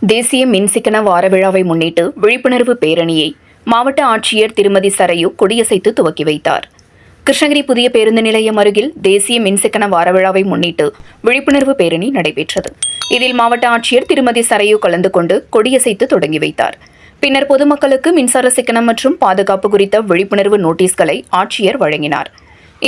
தேசிய மின்சிக்கன வார விழாவை முன்னிட்டு விழிப்புணர்வு பேரணியை மாவட்ட ஆட்சியர் திருமதி சரையு கொடியசைத்து துவக்கி வைத்தார். கிருஷ்ணகிரி புதிய பேருந்து நிலையம் அருகில் தேசிய மின்சிக்கன வார விழாவை முன்னிட்டு விழிப்புணர்வு பேரணி நடைபெற்றது. இதில் மாவட்ட ஆட்சியர் திருமதி சரையு கலந்து கொண்டு கொடியசைத்து தொடங்கி வைத்தார். பின்னர் பொதுமக்களுக்கு மின்சார சிக்கனம் மற்றும் பாதுகாப்பு குறித்த விழிப்புணர்வு நோட்டீஸ்களை ஆட்சியர் வழங்கினார்.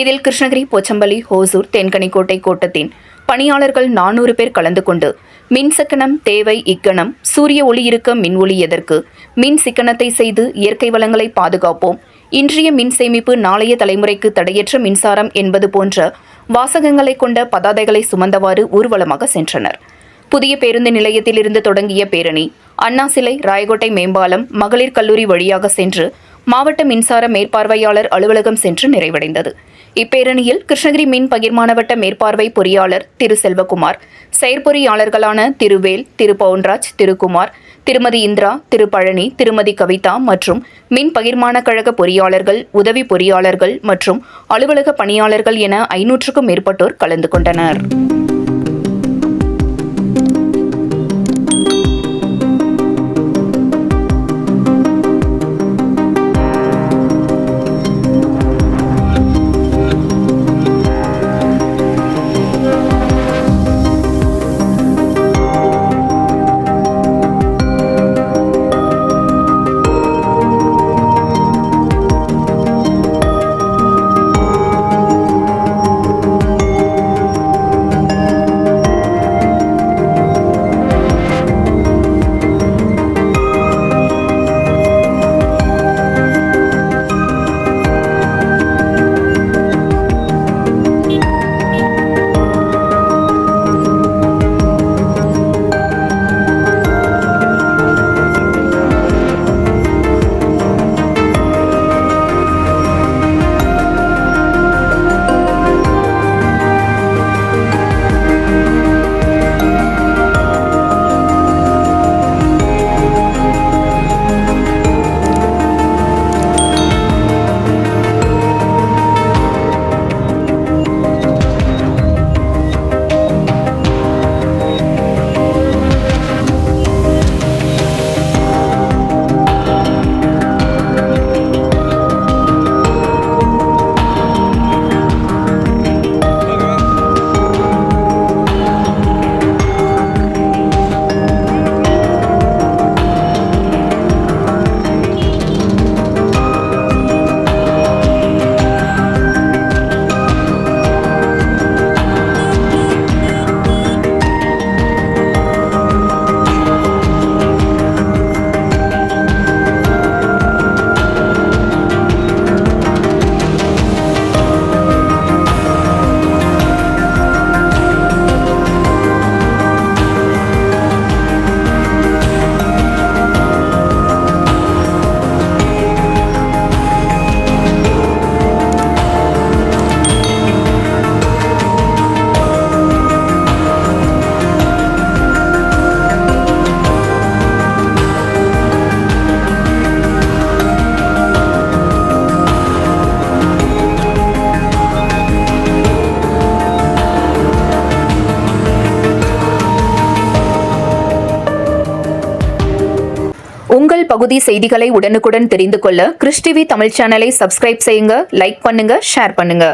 இதில் கிருஷ்ணகிரி, போச்சம்பள்ளி, ஹோசூர், தென்கனிக்கோட்டை கோட்டத்தின் பணியாளர்கள் 400 பேர் கலந்து கொண்டு மின் சிக்கனம் தேவை இக்கணம், சூரிய ஒளி இருக்க மின் ஒளி எதற்கு, மின் சிக்கனத்தை செய்து இயற்கை வளங்களை பாதுகாப்போம், இன்றைய மின் சேமிப்பு நாளைய தலைமுறைக்கு தடையற்ற மின்சாரம் என்பது போன்ற வாசகங்களை கொண்ட பதாதைகளை சுமந்தவாறு ஊர்வலமாக சென்றனர். புதிய பேருந்து நிலையத்திலிருந்து தொடங்கிய பேரணி அண்ணா சிலை, ராயகோட்டை மேம்பாலம், மகளிர் கல்லூரி வழியாக சென்று மாவட்ட மின்சார மேற்பார்வையாளர் அலுவலகம் சென்று நிறைவடைந்தது. இப்பேரணியில் கிருஷ்ணகிரி மின் பகிர்மானவட்ட மேற்பார்வை பொறியாளர் திரு செல்வகுமார், செயற்பொறியாளர்களான திரு வேல், திரு பவுன்ராஜ், திரு குமார், திருமதி இந்திரா, திரு பழனி, திருமதி கவிதா மற்றும் மின் பகிர்மான கழக பொறியாளர்கள், உதவி பொறியாளர்கள் மற்றும் அலுவலக பணியாளர்கள் என 500க்கும் மேற்பட்டோர் கலந்து கொண்டனர். உங்கள் பகுதி செய்திகளை உடனுக்குடன் தெரிந்து கொள்ள கிறிஸ் டிவி தமிழ் சேனலை சப்ஸ்கிரைப் செய்யுங்க, லைக் பண்ணுங்க, ஷேர் பண்ணுங்க.